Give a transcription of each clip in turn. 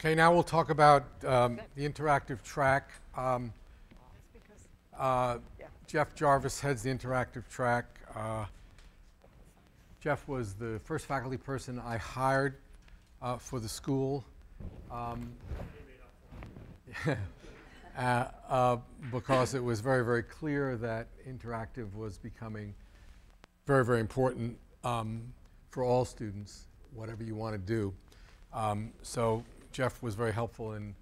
Okay, now we'll talk about the interactive track. Jeff Jarvis heads the interactive track. Jeff was the first faculty person I hired for the school because it was very, very clear that interactive was becoming very, very important for all students, whatever you want to do. So Jeff was very helpful in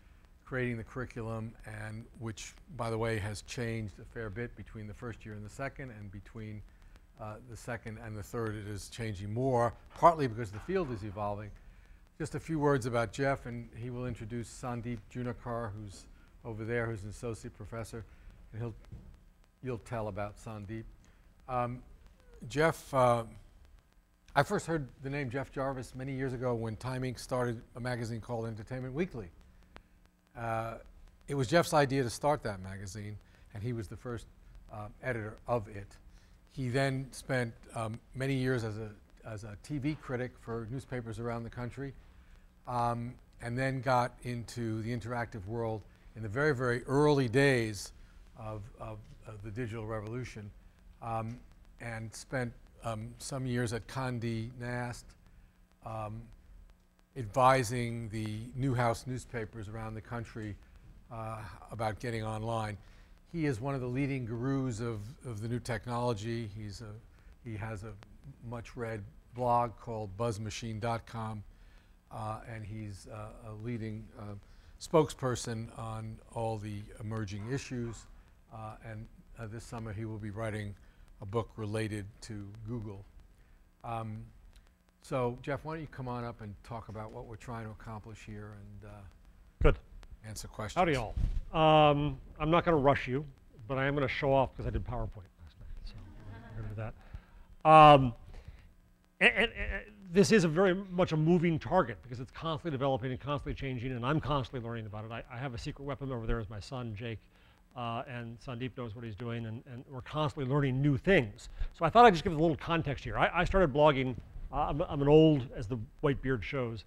creating the curriculum, and which, by the way, has changed a fair bit between the first year and the second, and between the second and the third it is changing more, partly because the field is evolving. Just a few words about Jeff, and he will introduce Sandeep Junakar, who's over there, who's an associate professor, and you'll tell about Sandeep. Jeff, I first heard the name Jeff Jarvis many years ago when Time Inc. started a magazine called Entertainment Weekly. It was Jeff's idea to start that magazine, and he was the first editor of it. He then spent many years as a TV critic for newspapers around the country, and then got into the interactive world in the very, very early days of the digital revolution, and spent some years at Condé Nast, advising the Newhouse newspapers around the country about getting online. He is one of the leading gurus of the new technology. He has a much-read blog called buzzmachine.com, and he's a leading spokesperson on all the emerging issues. And this summer he will be writing a book related to Google. So Jeff, why don't you come on up and talk about what we're trying to accomplish here, and Good. answer questions. Howdy all. I'm not going to rush you, but I am going to show off because I did PowerPoint last night, so I'm going to do that. And this is very much a moving target because it's constantly developing and constantly changing, and I'm constantly learning about it. I have a secret weapon over there as my son, Jake, and Sandeep knows what he's doing, and we're constantly learning new things. So I thought I'd just give a little context here. I started blogging. I'm an old, as the white beard shows,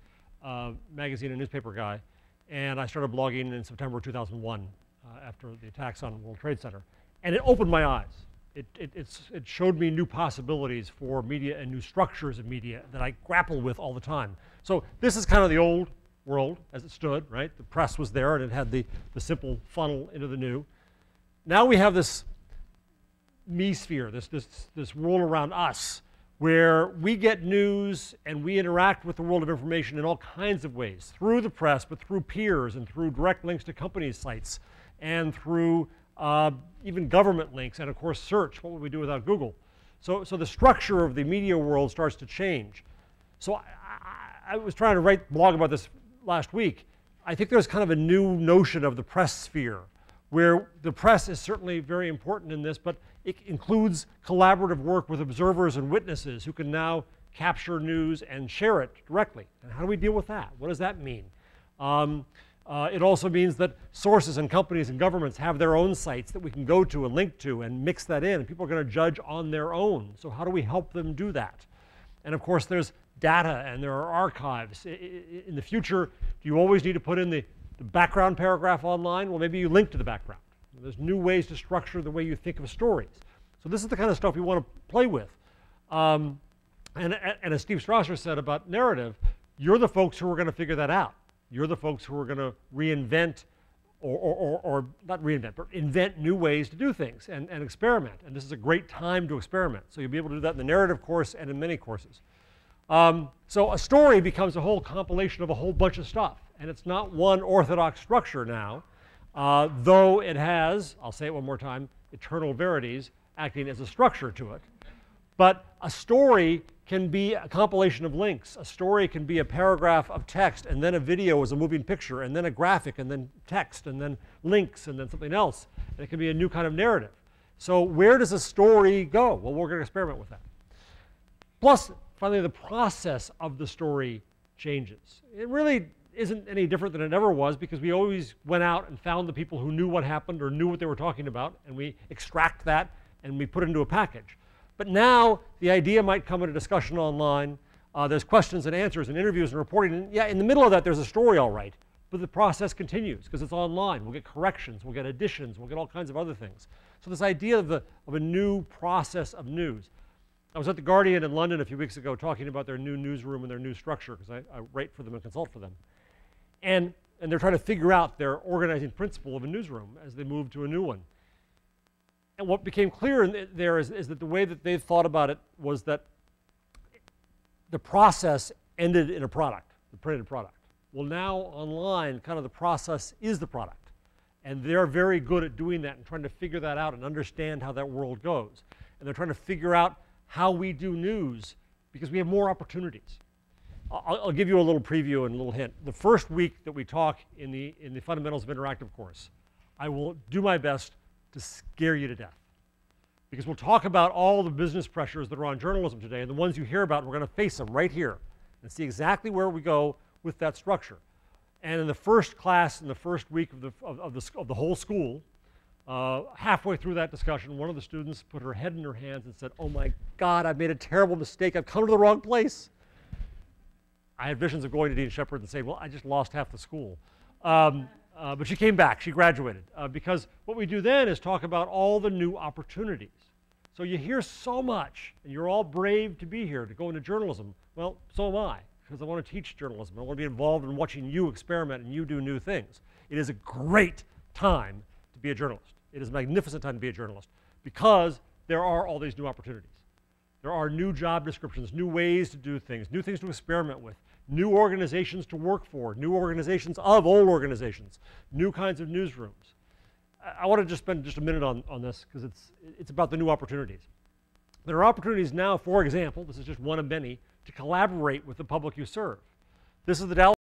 magazine and newspaper guy, and I started blogging in September 2001 after the attacks on World Trade Center, and it opened my eyes. It showed me new possibilities for media and new structures of media that I grapple with all the time. So this is kind of the old world as it stood, right? The press was there, and it had the simple funnel into the new. Now we have this me-sphere, this world around us, where we get news and we interact with the world of information in all kinds of ways, through the press, but through peers and through direct links to companies' sites, and through even government links, and of course search. What would we do without Google? So the structure of the media world starts to change. So I was trying to blog about this last week. I think there's kind of a new notion of the press sphere, where the press is certainly very important in this, but it includes collaborative work with observers and witnesses who can now capture news and share it directly. And how do we deal with that? What does that mean? It also means that sources and companies and governments have their own sites that we can go to and link to and mix that in. And people are going to judge on their own. So how do we help them do that? And of course, there's data and there are archives. In the future, do you always need to put in the background paragraph online? Well, maybe you link to the background. There's new ways to structure the way you think of stories. So this is the kind of stuff we want to play with. And as Steve Strasser said about narrative, you're the folks who are going to figure that out. You're the folks who are going to reinvent, or not reinvent, but invent new ways to do things and experiment. And this is a great time to experiment. So you'll be able to do that in the narrative course and in many courses. So a story becomes a whole compilation of a whole bunch of stuff. And it's not one orthodox structure now, though it has, I'll say it one more time, eternal verities acting as a structure to it. But a story can be a compilation of links. A story can be a paragraph of text, and then a video as a moving picture, and then a graphic, and then text, and then links, and then something else. And it can be a new kind of narrative. So where does a story go? Well, we're going to experiment with that. Plus, finally, the process of the story changes. It really isn't any different than it ever was, because we always went out and found the people who knew what happened or knew what they were talking about, and we extract that and we put it into a package. But now the idea might come in a discussion online. There's questions and answers and interviews and reporting. And yeah, in the middle of that, there's a story, all right. but the process continues because it's online. We'll get corrections, we'll get additions, we'll get all kinds of other things. So this idea of a new process of news. I was at The Guardian in London a few weeks ago talking about their new newsroom and their new structure, because I write for them and consult for them. And they're trying to figure out their organizing principle of a newsroom as they move to a new one. And what became clear there is that the way that they thought about it was that the process ended in a product, the printed product. Well, now online, kind of the process is the product. And they're very good at doing that and trying to figure that out and understand how that world goes. And they're trying to figure out how we do news because we have more opportunities. I'll give you a little preview and a little hint. The first week that we talk in the Fundamentals of Interactive course, I will do my best to scare you to death. Because we'll talk about all the business pressures that are on journalism today, and the ones you hear about, we're going to face them right here and see exactly where we go with that structure. And in the first class, in the first week of the whole school, halfway through that discussion, one of the students put her head in her hands and said, "Oh my God, I've made a terrible mistake. I've come to the wrong place." I had visions of going to Dean Shepherd and saying, "Well, I just lost half the school." But she came back, she graduated. Because what we do then is talk about all the new opportunities. So you hear so much, and you're all brave to be here, to go into journalism. Well, so am I, because I want to teach journalism. I want to be involved in watching you experiment and you do new things. It is a great time to be a journalist. It is a magnificent time to be a journalist because there are all these new opportunities. There are new job descriptions, new ways to do things, new things to experiment with, new organizations to work for, new organizations of old organizations, new kinds of newsrooms. I want to just spend just a minute on this because it's about the new opportunities. There are opportunities now, for example, this is just one of many, to collaborate with the public you serve. This is the Dallas